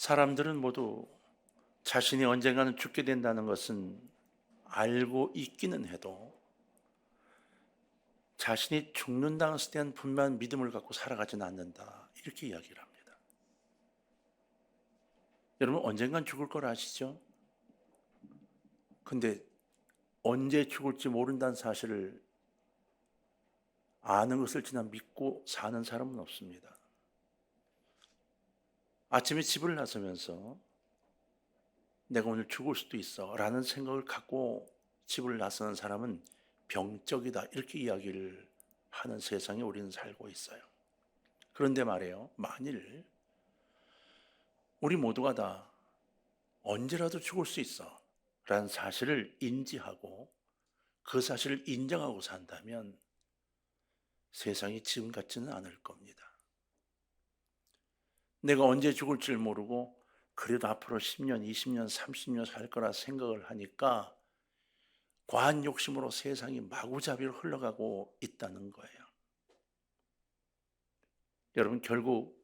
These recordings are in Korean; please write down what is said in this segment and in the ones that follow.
사람들은 모두 자신이 언젠가는 죽게 된다는 것은 알고 있기는 해도 자신이 죽는다는 것에 대한 분명한 믿음을 갖고 살아가지는 않는다, 이렇게 이야기를 합니다. 여러분, 언젠간 죽을 걸 아시죠? 근데 언제 죽을지 모른다는 사실을 아는 것을 그냥 믿고 사는 사람은 없습니다. 아침에 집을 나서면서 내가 오늘 죽을 수도 있어 라는 생각을 갖고 집을 나서는 사람은 병적이다, 이렇게 이야기를 하는 세상에 우리는 살고 있어요. 그런데 말이에요, 만일 우리 모두가 다 언제라도 죽을 수 있어 라는 사실을 인지하고 그 사실을 인정하고 산다면 세상이 지금 같지는 않을 겁니다. 내가 언제 죽을지 모르고 그래도 앞으로 10년, 20년, 30년 살 거라 생각을 하니까 과한 욕심으로 세상이 마구잡이로 흘러가고 있다는 거예요. 여러분, 결국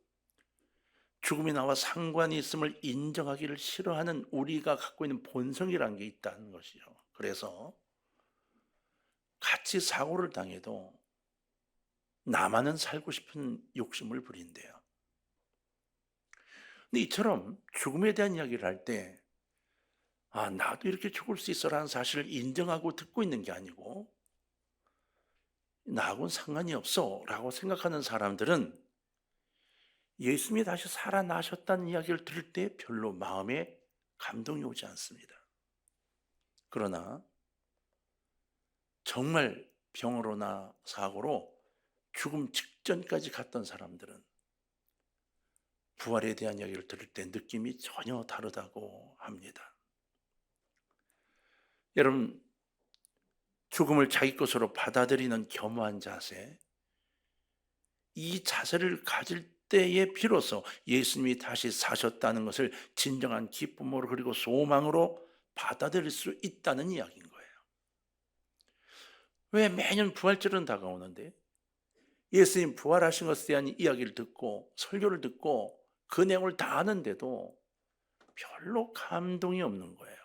죽음이 나와 상관이 있음을 인정하기를 싫어하는 우리가 갖고 있는 본성이라는 게 있다는 것이죠. 그래서 같이 사고를 당해도 나만은 살고 싶은 욕심을 부린대요. 근데 이처럼 죽음에 대한 이야기를 할 때 나도 이렇게 죽을 수 있어라는 사실을 인정하고 듣고 있는 게 아니고 나하고는 상관이 없어 라고 생각하는 사람들은 예수님이 다시 살아나셨다는 이야기를 들을 때 별로 마음에 감동이 오지 않습니다. 그러나 정말 병으로나 사고로 죽음 직전까지 갔던 사람들은 부활에 대한 이야기를 들을 때 느낌이 전혀 다르다고 합니다. 여러분, 죽음을 자기 것으로 받아들이는 겸허한 자세, 이 자세를 가질 때에 비로소 예수님이 다시 사셨다는 것을 진정한 기쁨으로 그리고 소망으로 받아들일 수 있다는 이야기인 거예요. 왜 매년 부활절은 다가오는데 예수님 부활하신 것에 대한 이야기를 듣고 설교를 듣고 그 내용을 다 아는데도 별로 감동이 없는 거예요.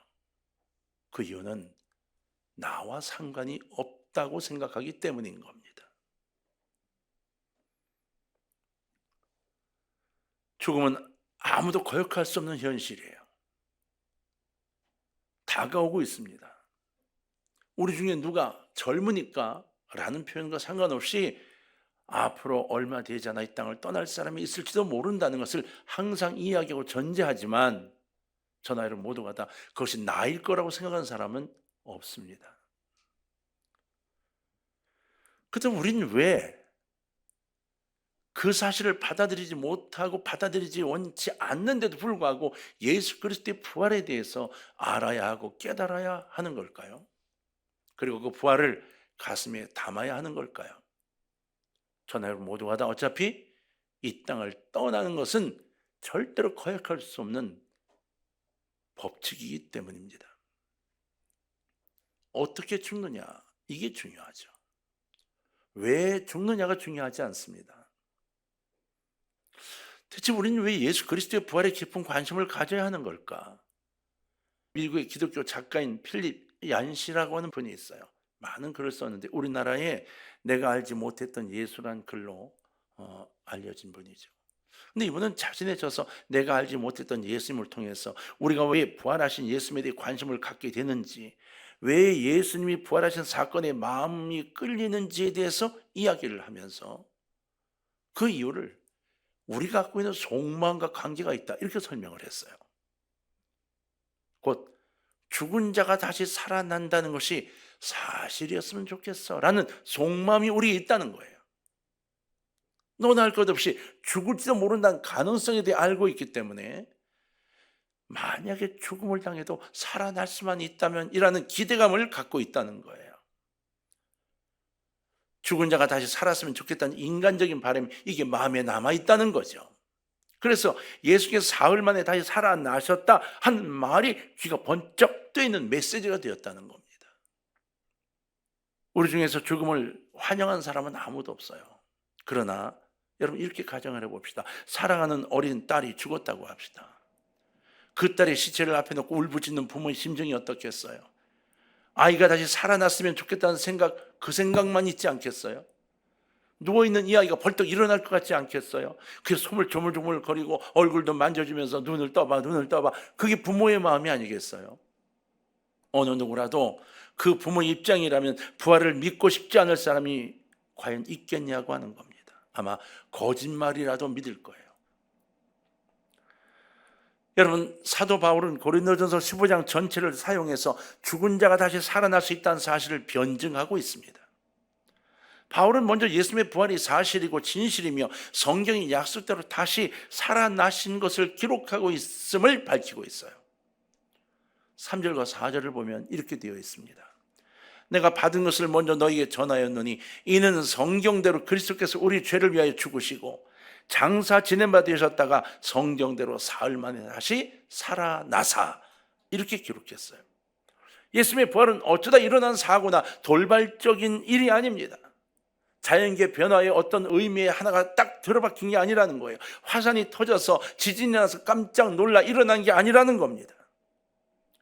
그 이유는 나와 상관이 없다고 생각하기 때문인 겁니다. 죽음은 아무도 거역할 수 없는 현실이에요. 다가오고 있습니다. 우리 중에 누가 젊으니까 라는 표현과 상관없이 앞으로 얼마 되지 않아 이 땅을 떠날 사람이 있을지도 모른다는 것을 항상 이야기하고 전제하지만 저나 여러분 모두가 다 그것이 나일 거라고 생각하는 사람은 없습니다. 그렇다면 우리는 왜 그 사실을 받아들이지 못하고 받아들이지 원치 않는데도 불구하고 예수 그리스도의 부활에 대해서 알아야 하고 깨달아야 하는 걸까요? 그리고 그 부활을 가슴에 담아야 하는 걸까요? 저나 여러분 모두가 다 어차피 이 땅을 떠나는 것은 절대로 거역할 수 없는 법칙이기 때문입니다. 어떻게 죽느냐, 이게 중요하죠. 왜 죽느냐가 중요하지 않습니다. 대체 우리는 왜 예수 그리스도의 부활에 깊은 관심을 가져야 하는 걸까? 미국의 기독교 작가인 필립 얀시라고 하는 분이 있어요. 많은 글을 썼는데 우리나라에 내가 알지 못했던 예수란 글로 알려진 분이죠. 근데 이분은 자신에 져서 내가 알지 못했던 예수님을 통해서 우리가 왜 부활하신 예수님에 대해 관심을 갖게 되는지, 왜 예수님이 부활하신 사건에 마음이 끌리는지에 대해서 이야기를 하면서 그 이유를 우리가 갖고 있는 속마음과 관계가 있다, 이렇게 설명을 했어요. 곧 죽은 자가 다시 살아난다는 것이 사실이었으면 좋겠어 라는 속마음이 우리에 있다는 거예요. 너나 할 것 없이 죽을지도 모른다는 가능성에 대해 알고 있기 때문에 만약에 죽음을 당해도 살아날 수만 있다면 이라는 기대감을 갖고 있다는 거예요. 죽은 자가 다시 살았으면 좋겠다는 인간적인 바람이 이게 마음에 남아있다는 거죠. 그래서 예수께서 사흘 만에 다시 살아나셨다 하는 말이 귀가 번쩍 뜨이는 메시지가 되었다는 겁니다. 우리 중에서 죽음을 환영한 사람은 아무도 없어요. 그러나 여러분, 이렇게 가정을 해봅시다. 사랑하는 어린 딸이 죽었다고 합시다. 그 딸의 시체를 앞에 놓고 울부짖는 부모의 심정이 어떻겠어요? 아이가 다시 살아났으면 좋겠다는 생각, 그 생각만 있지 않겠어요? 누워있는 이 아이가 벌떡 일어날 것 같지 않겠어요? 그래서 손을 조물조물 거리고 얼굴도 만져주면서 눈을 떠봐, 눈을 떠봐. 그게 부모의 마음이 아니겠어요? 어느 누구라도 그 부모의 입장이라면 부활을 믿고 싶지 않을 사람이 과연 있겠냐고 하는 겁니다. 아마 거짓말이라도 믿을 거예요. 여러분, 사도 바울은 고린도전서 15장 전체를 사용해서 죽은 자가 다시 살아날 수 있다는 사실을 변증하고 있습니다. 바울은 먼저 예수님의 부활이 사실이고 진실이며 성경이 약속대로 다시 살아나신 것을 기록하고 있음을 밝히고 있어요. 3절과 4절을 보면 이렇게 되어 있습니다. 내가 받은 것을 먼저 너희에게 전하였노니 이는 성경대로 그리스도께서 우리 죄를 위하여 죽으시고 장사 지낸 바 되셨다가 성경대로 사흘 만에 다시 살아나사, 이렇게 기록했어요. 예수님의 부활은 어쩌다 일어난 사고나 돌발적인 일이 아닙니다. 자연계 변화의 어떤 의미의 하나가 딱 들어박힌 게 아니라는 거예요. 화산이 터져서 지진이 나서 깜짝 놀라 일어난 게 아니라는 겁니다.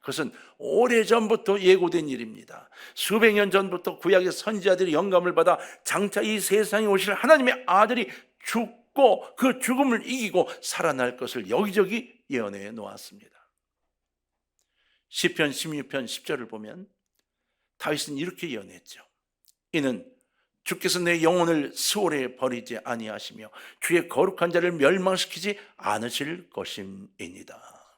그것은 오래전부터 예고된 일입니다. 수백 년 전부터 구약의 선지자들이 영감을 받아 장차 이 세상에 오실 하나님의 아들이 죽고 그 죽음을 이기고 살아날 것을 여기저기 예언해 놓았습니다. 시편 16편 10절을 보면 다윗은 이렇게 예언했죠. 이는 주께서 내 영혼을 수월에 버리지 아니하시며 주의 거룩한 자를 멸망시키지 않으실 것임이니이다.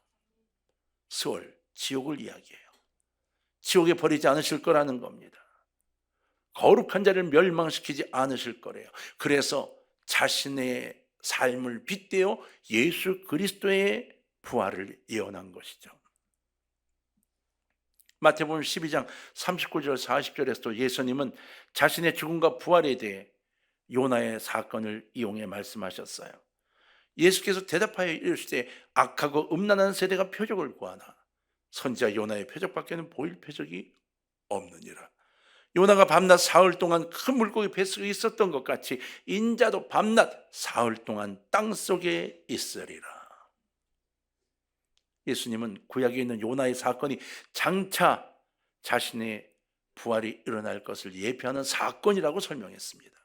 수월, 지옥을 이야기해요. 지옥에 버리지 않으실 거라는 겁니다. 거룩한 자를 멸망시키지 않으실 거래요. 그래서 자신의 삶을 빗대어 예수 그리스도의 부활을 예언한 것이죠. 마태복음 12장 39절 40절에서도 예수님은 자신의 죽음과 부활에 대해 요나의 사건을 이용해 말씀하셨어요. 예수께서 대답하여 이르시되 악하고 음란한 세대가 표적을 구하나 선지자 요나의 표적밖에는 보일 표적이 없느니라. 요나가 밤낮 사흘 동안 큰 물고기 뱃속에 있었던 것 같이 인자도 밤낮 사흘 동안 땅속에 있으리라. 예수님은 구약에 있는 요나의 사건이 장차 자신의 부활이 일어날 것을 예표하는 사건이라고 설명했습니다.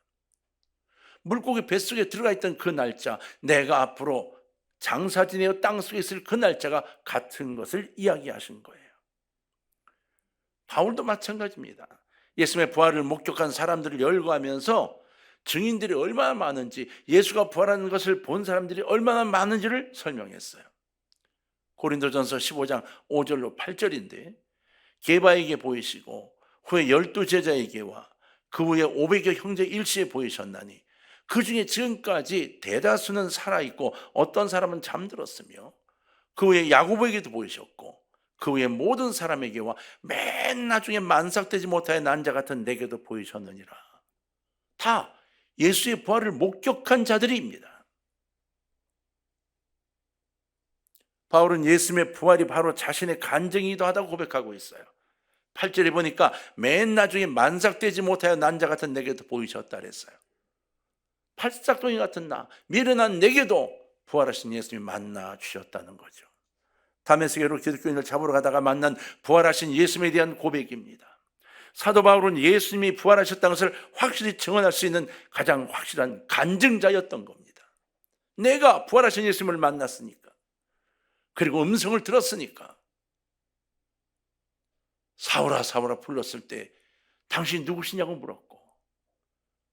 물고기 뱃속에 들어가 있던 그 날짜, 내가 앞으로 장사 지내어 땅속에 있을 그 날짜가 같은 것을 이야기하신 거예요. 바울도 마찬가지입니다. 예수님의 부활을 목격한 사람들을 열거하면서 증인들이 얼마나 많은지, 예수가 부활하는 것을 본 사람들이 얼마나 많은지를 설명했어요. 고린도전서 15장 5절로 8절인데 게바에게 보이시고 후에 12제자에게와 그 후에 500여 형제 일시에 보이셨나니 그 중에 지금까지 대다수는 살아있고 어떤 사람은 잠들었으며 그 후에 야고보에게도 보이셨고 그 후에 모든 사람에게와 맨 나중에 만삭되지 못하여 난 자 같은 내게도 보이셨느니라. 다 예수의 부활을 목격한 자들입니다. 바울은 예수님의 부활이 바로 자신의 간증이기도 하다고 고백하고 있어요. 8절에 보니까 맨 나중에 만삭되지 못하여 난 자 같은 내게도 보이셨다 그랬어요. 팔싹동이 같은 나, 미련한 내게도 부활하신 예수님이 만나 주셨다는 거죠. 다메섹으로 기독교인을 잡으러 가다가 만난 부활하신 예수님에 대한 고백입니다. 사도 바울은 예수님이 부활하셨다는 것을 확실히 증언할 수 있는 가장 확실한 간증자였던 겁니다. 내가 부활하신 예수님을 만났으니까, 그리고 음성을 들었으니까, 사울아 사울아 불렀을 때 당신 누구시냐고 물었고,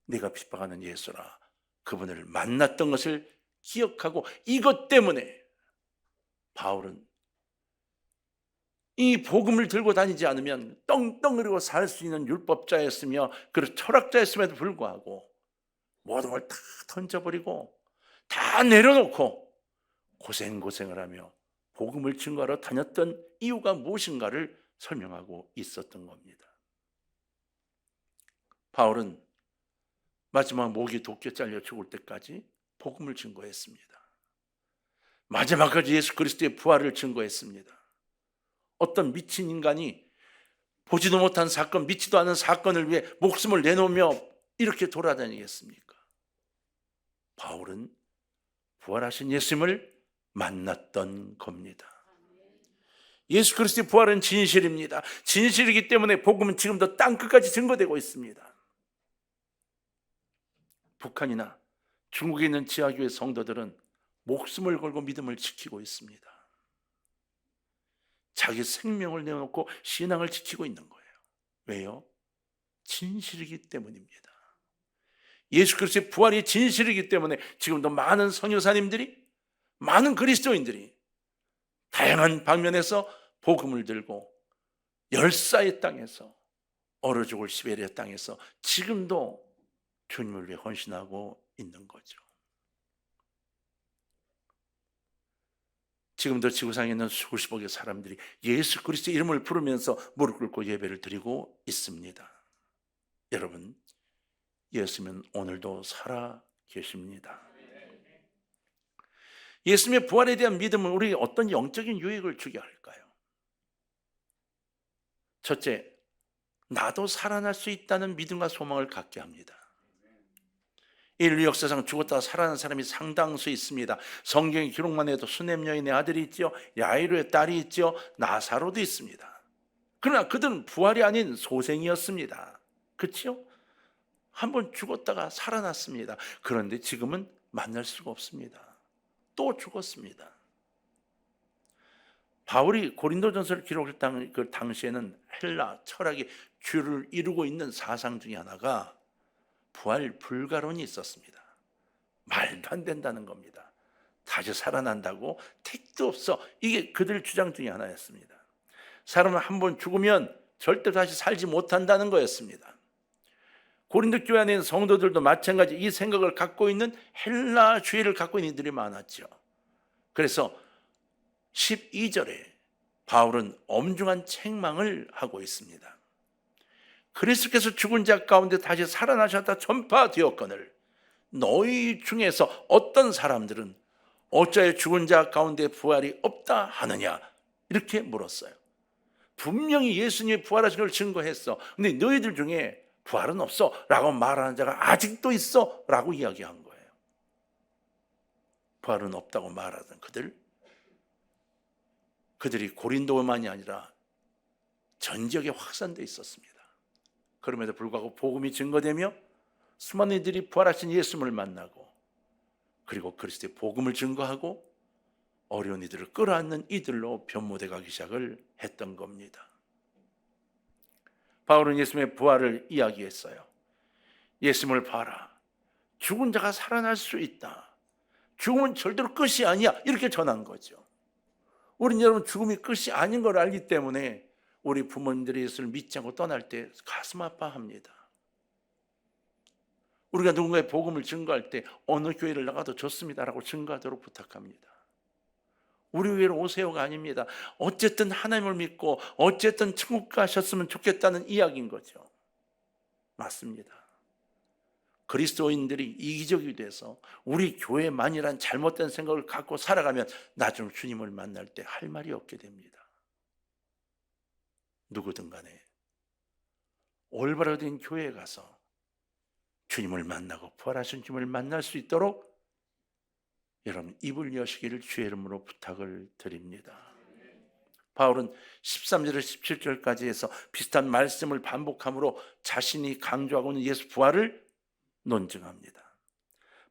네가 핍박하는 예수라, 그분을 만났던 것을 기억하고, 이것 때문에 바울은 이 복음을 들고 다니지 않으면 떵떵거리고 살 수 있는 율법자였으며 그리고 철학자였음에도 불구하고 모든 걸 다 던져버리고 다 내려놓고 고생을 하며 복음을 증거하러 다녔던 이유가 무엇인가를 설명하고 있었던 겁니다. 바울은 마지막 목이 독게 잘려 죽을 때까지 복음을 증거했습니다. 마지막까지 예수 그리스도의 부활을 증거했습니다. 어떤 미친 인간이 보지도 못한 사건, 믿지도 않은 사건을 위해 목숨을 내놓으며 이렇게 돌아다니겠습니까? 바울은 부활하신 예수님을 만났던 겁니다. 예수 그리스도의 부활은 진실입니다. 진실이기 때문에 복음은 지금도 땅끝까지 증거되고 있습니다. 북한이나 중국에 있는 지하교회 성도들은 목숨을 걸고 믿음을 지키고 있습니다. 자기 생명을 내어놓고 신앙을 지키고 있는 거예요. 왜요? 진실이기 때문입니다. 예수 그리스도의 부활이 진실이기 때문에 지금도 많은 선교사님들이, 많은 그리스도인들이 다양한 방면에서 복음을 들고 열사의 땅에서, 얼어 죽을 시베리아 땅에서 지금도 주님을 위해 헌신하고 있는 거죠. 지금도 지구상에 있는 수십억의 사람들이 예수 그리스도의 이름을 부르면서 무릎 꿇고 예배를 드리고 있습니다. 여러분, 예수님은 오늘도 살아 계십니다. 예수님의 부활에 대한 믿음은 우리에게 어떤 영적인 유익을 주게 할까요? 첫째, 나도 살아날 수 있다는 믿음과 소망을 갖게 합니다. 인류 역사상 죽었다가 살아난 사람이 상당수 있습니다. 성경의 기록만 해도 수넴 여인의 아들이 있죠, 야이로의 딸이 있죠, 나사로도 있습니다. 그러나 그들은 부활이 아닌 소생이었습니다. 그렇죠? 한번 죽었다가 살아났습니다. 그런데 지금은 만날 수가 없습니다. 또 죽었습니다. 바울이 고린도전서를 기록할 그 당시에는 헬라 철학이 주를 이루고 있는 사상 중에 하나가 부활 불가론이 있었습니다. 말도 안 된다는 겁니다. 다시 살아난다고 택도 없어. 이게 그들 주장 중에 하나였습니다. 사람은 한번 죽으면 절대 다시 살지 못한다는 거였습니다. 고린도 교회 안에 있는 성도들도 마찬가지 이 생각을 갖고 있는 헬라주의를 갖고 있는 이들이 많았죠. 그래서 12절에 바울은 엄중한 책망을 하고 있습니다. 그리스도께서 죽은 자 가운데 다시 살아나셨다 전파되었거늘 너희 중에서 어떤 사람들은 어찌하여 죽은 자 가운데 부활이 없다 하느냐, 이렇게 물었어요. 분명히 예수님이 부활하신 걸 증거했어. 근데 너희들 중에 부활은 없어 라고 말하는 자가 아직도 있어 라고 이야기한 거예요. 부활은 없다고 말하던 그들이 고린도만이 아니라 전 지역에 확산되어 있었습니다. 그럼에도 불구하고 복음이 증거되며 수많은 이들이 부활하신 예수님을 만나고, 그리고 그리스도의 복음을 증거하고 어려운 이들을 끌어안는 이들로 변모돼 가기 시작을 했던 겁니다. 바울은 예수님의 부활을 이야기했어요. 예수님을 봐라, 죽은 자가 살아날 수 있다. 죽음은 절대로 끝이 아니야, 이렇게 전한 거죠. 우리는 여러분 죽음이 끝이 아닌 걸 알기 때문에 우리 부모님들이 예수를 믿지 않고 떠날 때 가슴 아파합니다. 우리가 누군가의 복음을 증거할 때 어느 교회를 나가도 좋습니다라고 증거하도록 부탁합니다. 우리 교회로 오세요가 아닙니다. 어쨌든 하나님을 믿고 어쨌든 천국 가셨으면 좋겠다는 이야기인 거죠. 맞습니다. 그리스도인들이 이기적이 돼서 우리 교회만이란 잘못된 생각을 갖고 살아가면 나중 주님을 만날 때 할 말이 없게 됩니다. 누구든 간에 올바로 된 교회에 가서 주님을 만나고 부활하신 주님을 만날 수 있도록 여러분 입을 여시기를 주의 이름으로 부탁을 드립니다. 바울은 13절에서 17절까지 해서 비슷한 말씀을 반복함으로 자신이 강조하고 있는 예수 부활을 논증합니다.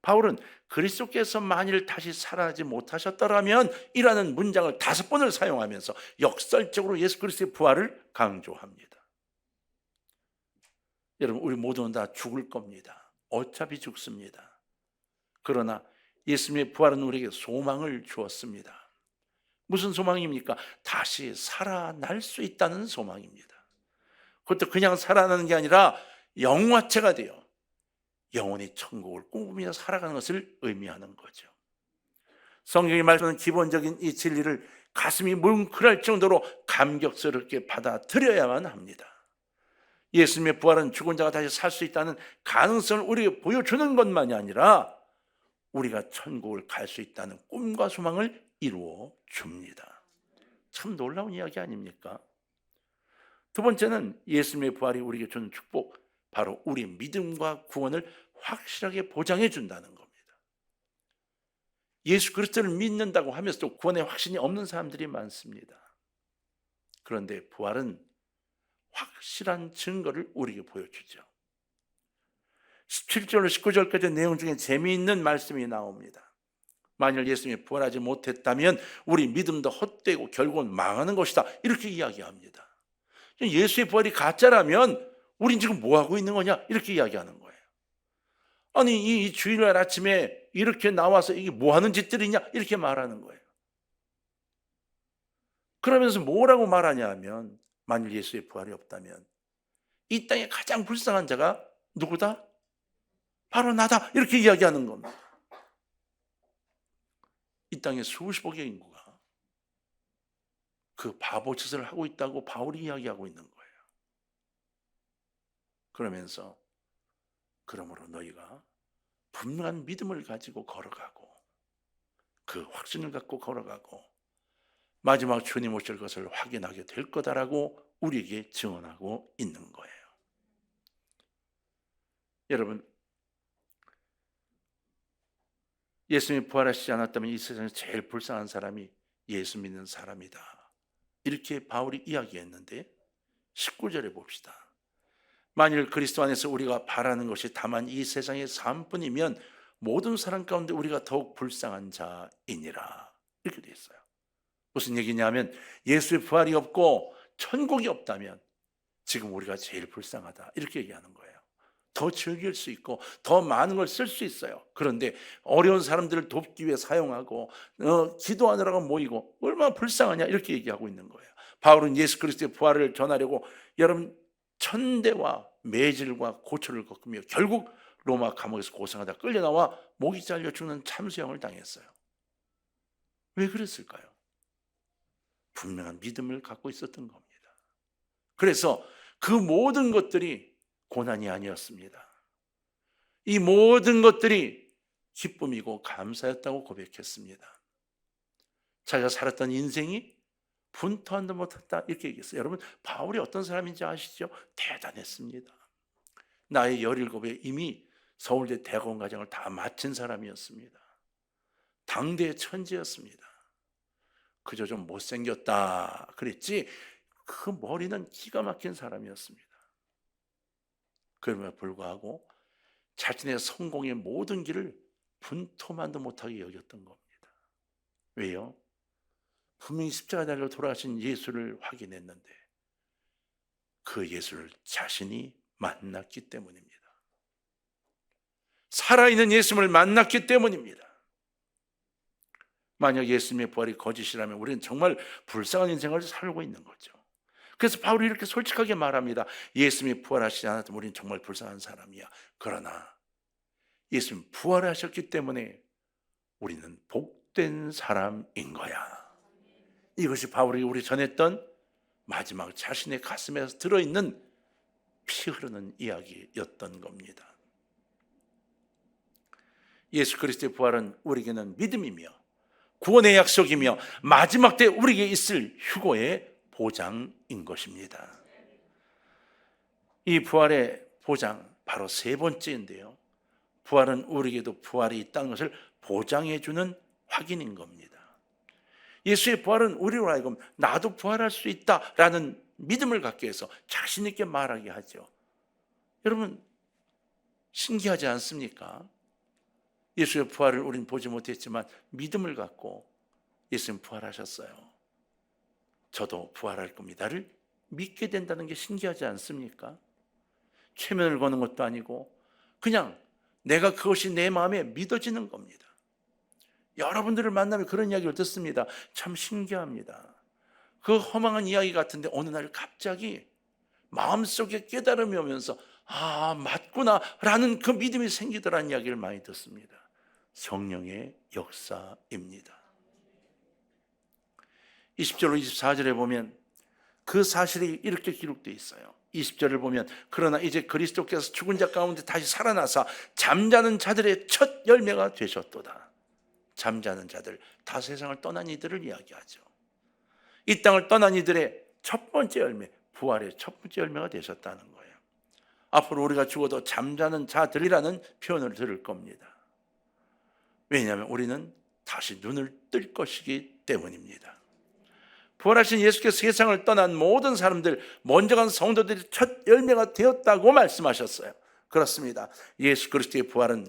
바울은 그리스도께서 만일 다시 살아나지 못하셨더라면 이라는 문장을 5번을 사용하면서 역설적으로 예수 그리스도의 부활을 강조합니다. 여러분, 우리 모두는 다 죽을 겁니다. 어차피 죽습니다. 그러나 예수님의 부활은 우리에게 소망을 주었습니다. 무슨 소망입니까? 다시 살아날 수 있다는 소망입니다. 그것도 그냥 살아나는 게 아니라 영화체가 되어 영원히 천국을 꿈꾸며 살아가는 것을 의미하는 거죠. 성경이 말하는 기본적인 이 진리를 가슴이 뭉클할 정도로 감격스럽게 받아들여야만 합니다. 예수님의 부활은 죽은 자가 다시 살 수 있다는 가능성을 우리에게 보여주는 것만이 아니라 우리가 천국을 갈 수 있다는 꿈과 소망을 이루어 줍니다. 참 놀라운 이야기 아닙니까? 두 번째는 예수님의 부활이 우리에게 주는 축복, 바로 우리 믿음과 구원을 확실하게 보장해 준다는 겁니다. 예수 그리스도를 믿는다고 하면서도 구원의 확신이 없는 사람들이 많습니다. 그런데 부활은 확실한 증거를 우리에게 보여주죠. 17절로 19절까지 내용 중에 재미있는 말씀이 나옵니다. 만일 예수님이 부활하지 못했다면 우리 믿음도 헛되고 결국은 망하는 것이다, 이렇게 이야기합니다. 예수의 부활이 가짜라면 우린 지금 뭐하고 있는 거냐, 이렇게 이야기하는 거예요. 아니 이 주일날 아침에 이렇게 나와서 이게 뭐하는 짓들이냐, 이렇게 말하는 거예요. 그러면서 뭐라고 말하냐 하면, 만일 예수의 부활이 없다면 이 땅에 가장 불쌍한 자가 누구다? 바로 나다, 이렇게 이야기하는 겁니다. 이 땅에 수십억의 인구가 그 바보 짓을 하고 있다고 바울이 이야기하고 있는 거예요. 그러면서 그러므로 너희가 분명한 믿음을 가지고 걸어가고 그 확신을 갖고 걸어가고 마지막 주님 오실 것을 확인하게 될 거다라고 우리에게 증언하고 있는 거예요. 여러분, 예수님이 부활하시지 않았다면 이 세상에서 제일 불쌍한 사람이 예수 믿는 사람이다, 이렇게 바울이 이야기했는데 19절에 봅시다. 만일 그리스도 안에서 우리가 바라는 것이 다만 이 세상의 삶뿐이면 모든 사람 가운데 우리가 더욱 불쌍한 자이니라, 이렇게 되어 있어요. 무슨 얘기냐면 예수의 부활이 없고 천국이 없다면 지금 우리가 제일 불쌍하다, 이렇게 얘기하는 거예요. 더 즐길 수 있고 더 많은 걸 쓸 수 있어요. 그런데 어려운 사람들을 돕기 위해 사용하고 기도하느라고 모이고 얼마나 불쌍하냐, 이렇게 얘기하고 있는 거예요. 바울은 예수 그리스도의 부활을 전하려고 여러분 천대와 매질과 고초를 겪으며 결국 로마 감옥에서 고생하다 끌려나와 목이 잘려 죽는 참수형을 당했어요. 왜 그랬을까요? 분명한 믿음을 갖고 있었던 겁니다. 그래서 그 모든 것들이 고난이 아니었습니다. 이 모든 것들이 기쁨이고 감사였다고 고백했습니다. 자기가 살았던 인생이 분투한도 못했다, 이렇게 얘기했어요. 여러분, 바울이 어떤 사람인지 아시죠? 대단했습니다. 나이 17에 이미 서울대 대학원 과정을 다 마친 사람이었습니다. 당대의 천재였습니다. 그저 좀 못생겼다 그랬지 그 머리는 기가 막힌 사람이었습니다. 그럼에도 불구하고 자신의 성공의 모든 길을 분토만도 못하게 여겼던 겁니다. 왜요? 분명히 십자가 달려 돌아가신 예수를 확인했는데 그 예수를 자신이 만났기 때문입니다. 살아있는 예수님을 만났기 때문입니다. 만약 예수님의 부활이 거짓이라면 우리는 정말 불쌍한 인생을 살고 있는 거죠. 그래서 바울이 이렇게 솔직하게 말합니다. 예수님이 부활하시지 않았다면 우리는 정말 불쌍한 사람이야. 그러나 예수님 부활하셨기 때문에 우리는 복된 사람인 거야. 이것이 바울이 우리 전했던 마지막 자신의 가슴에서 들어있는 피 흐르는 이야기였던 겁니다. 예수 그리스도의 부활은 우리에게는 믿음이며 구원의 약속이며 마지막 때 우리에게 있을 휴거의 보장인 것입니다. 이 부활의 보장, 바로 세 번째인데요, 부활은 우리에게도 부활이 있다는 것을 보장해주는 확인인 겁니다. 예수의 부활은 우리로 하여금 나도 부활할 수 있다라는 믿음을 갖게 해서 자신 있게 말하게 하죠. 여러분, 신기하지 않습니까? 예수의 부활을 우리는 보지 못했지만 믿음을 갖고 예수님 부활하셨어요. 저도 부활할 겁니다를 믿게 된다는 게 신기하지 않습니까? 최면을 거는 것도 아니고 그냥 내가 그것이 내 마음에 믿어지는 겁니다. 여러분들을 만나면 그런 이야기를 듣습니다. 참 신기합니다. 그 허망한 이야기 같은데 어느 날 갑자기 마음속에 깨달음이 오면서 아, 맞구나 라는 그 믿음이 생기더라는 이야기를 많이 듣습니다. 성령의 역사입니다. 20절로 24절에 보면 그 사실이 이렇게 기록되어 있어요. 20절을 보면 그러나 이제 그리스도께서 죽은 자 가운데 다시 살아나사 잠자는 자들의 첫 열매가 되셨도다. 잠자는 자들, 다 세상을 떠난 이들을 이야기하죠. 이 땅을 떠난 이들의 첫 번째 열매, 부활의 첫 번째 열매가 되셨다는 거예요. 앞으로 우리가 죽어도 잠자는 자들이라는 표현을 들을 겁니다. 왜냐하면 우리는 다시 눈을 뜰 것이기 때문입니다. 부활하신 예수께서 세상을 떠난 모든 사람들, 먼저 간 성도들이 첫 열매가 되었다고 말씀하셨어요. 그렇습니다. 예수 그리스도의 부활은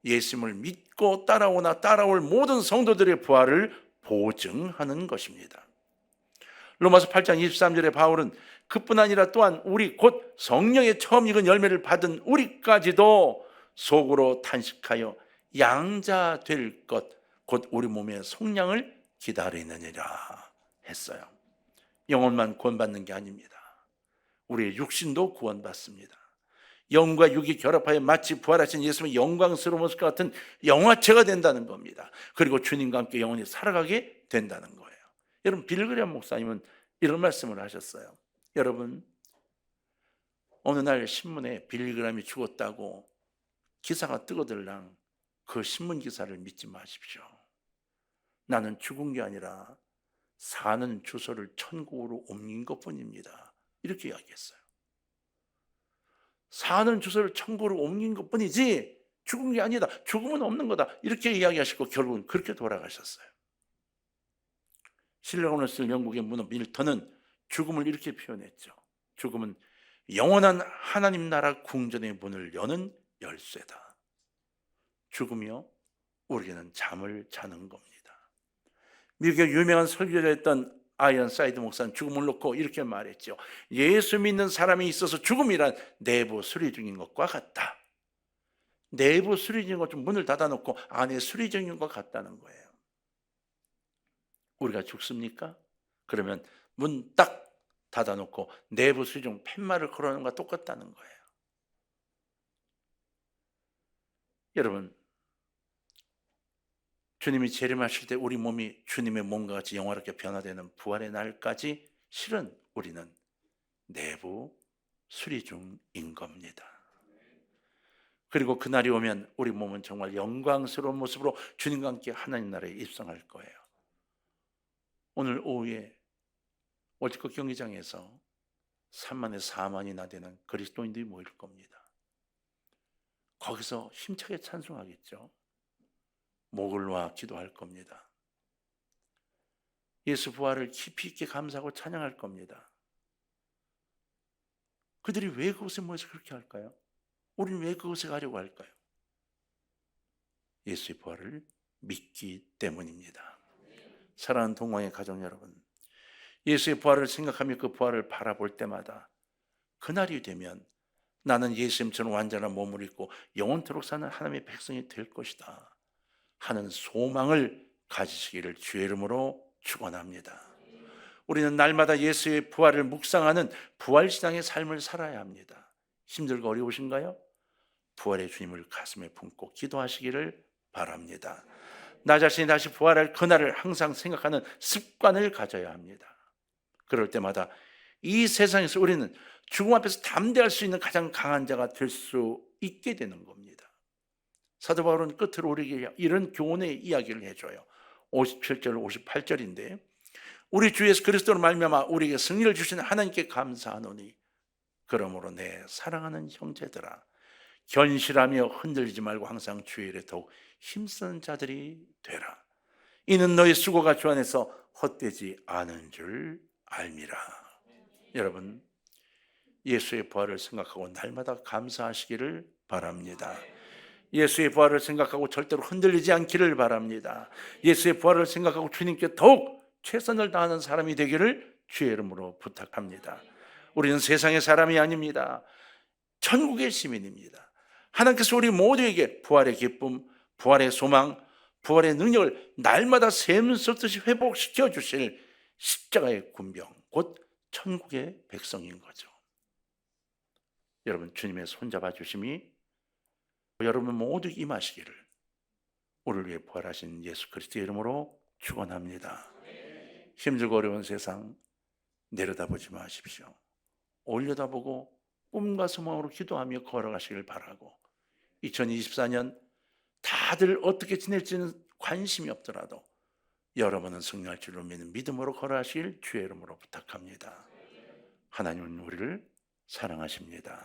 예수님을 믿고 따라올 모든 성도들의 부활을 보증하는 것입니다. 로마서 8장 23절에 바울은 그뿐 아니라 또한 우리 곧 성령의 처음 익은 열매를 받은 우리까지도 속으로 탄식하여 양자 될 것, 곧 우리 몸의 속량을 기다리느니라 했어요. 영혼만 구원받는 게 아닙니다. 우리의 육신도 구원받습니다. 영과 육이 결합하여 마치 부활하신 예수님의 영광스러운 모습과 같은 영화체가 된다는 겁니다. 그리고 주님과 함께 영원히 살아가게 된다는 거예요. 여러분, 빌그레암 목사님은 이런 말씀을 하셨어요. 여러분, 어느 날 신문에 빌그레암이 죽었다고 기사가 뜨거들랑 그 신문 기사를 믿지 마십시오. 나는 죽은 게 아니라 사는 주소를 천국으로 옮긴 것뿐입니다. 이렇게 이야기했어요. 사는 주소를 천국으로 옮긴 것뿐이지 죽은 게 아니다. 죽음은 없는 거다. 이렇게 이야기하시고 결국은 그렇게 돌아가셨어요. 실력을 쓸 영국의 문호 밀턴은 죽음을 이렇게 표현했죠. 죽음은 영원한 하나님 나라 궁전의 문을 여는 열쇠다. 죽음이요, 우리에게는 잠을 자는 겁니다. 미국의 유명한 설교자였던 아이언사이드 목사는 죽음을 놓고 이렇게 말했죠. 예수 믿는 사람이 있어서 죽음이란 내부 수리 중인 것과 같다. 내부 수리 중인 것 좀 문을 닫아놓고 안에 수리 중인 것 같다는 거예요. 우리가 죽습니까? 그러면 문 딱 닫아놓고 내부 수리 중 팻말을 걸어놓은 것과 똑같다는 거예요. 여러분, 주님이 재림하실 때 우리 몸이 주님의 몸과 같이 영화롭게 변화되는 부활의 날까지 실은 우리는 내부 수리 중인 겁니다. 그리고 그날이 오면 우리 몸은 정말 영광스러운 모습으로 주님과 함께 하나님 나라에 입성할 거예요. 오늘 오후에 월드컵 경기장에서 3만에서 4만이나 되는 그리스도인들이 모일 겁니다. 거기서 힘차게 찬송하겠죠. 목을 놓아 기도할 겁니다. 예수 부활을 깊이 있게 감사하고 찬양할 겁니다. 그들이 왜 그곳에 모여서 그렇게 할까요? 우리는 왜 그곳에 가려고 할까요? 예수의 부활을 믿기 때문입니다. 사랑하는 동광의 가족 여러분, 예수의 부활을 생각하며 그 부활을 바라볼 때마다 그날이 되면 나는 예수님처럼 완전한 몸을 입고 영원토록 사는 하나님의 백성이 될 것이다 하는 소망을 가지시기를 주의 이름으로 축원합니다. 우리는 날마다 예수의 부활을 묵상하는 부활신앙의 삶을 살아야 합니다. 힘들고 어려우신가요? 부활의 주님을 가슴에 품고 기도하시기를 바랍니다. 나 자신이 다시 부활할 그날을 항상 생각하는 습관을 가져야 합니다. 그럴 때마다 이 세상에서 우리는 죽음 앞에서 담대할 수 있는 가장 강한 자가 될 수 있게 되는 겁니다. 사도 바울은 끝으로 우리에게 이런 교훈의 이야기를 해줘요. 57절 58절인데 우리 주 예수 그리스도로 말미암아 우리에게 승리를 주신 하나님께 감사하노니 그러므로 내 사랑하는 형제들아 견실하며 흔들리지 말고 항상 주의 일에 더욱 힘쓰는 자들이 되라. 이는 너희 수고가 주 안에서 헛되지 않은 줄 알미라. 여러분, 예수의 부활을 생각하고 날마다 감사하시기를 바랍니다. 예수의 부활을 생각하고 절대로 흔들리지 않기를 바랍니다. 예수의 부활을 생각하고 주님께 더욱 최선을 다하는 사람이 되기를 주의 이름으로 부탁합니다. 우리는 세상의 사람이 아닙니다. 천국의 시민입니다. 하나님께서 우리 모두에게 부활의 기쁨, 부활의 소망, 부활의 능력을 날마다 샘솟듯이 회복시켜 주실 십자가의 군병, 곧 천국의 백성인 거죠. 여러분, 주님의 손잡아 주심이 여러분 모두 임하시기를 우리를 위해 부활하신 예수 그리스도의 이름으로 축원합니다. 힘들고 어려운 세상 내려다보지 마십시오. 올려다보고 꿈과 소망으로 기도하며 걸어가시길 바라고 2024년 다들 어떻게 지낼지는 관심이 없더라도 여러분은 승리할 줄로 믿는 믿음으로 걸어가시길 주의 이름으로 부탁합니다. 하나님은 우리를 사랑하십니다.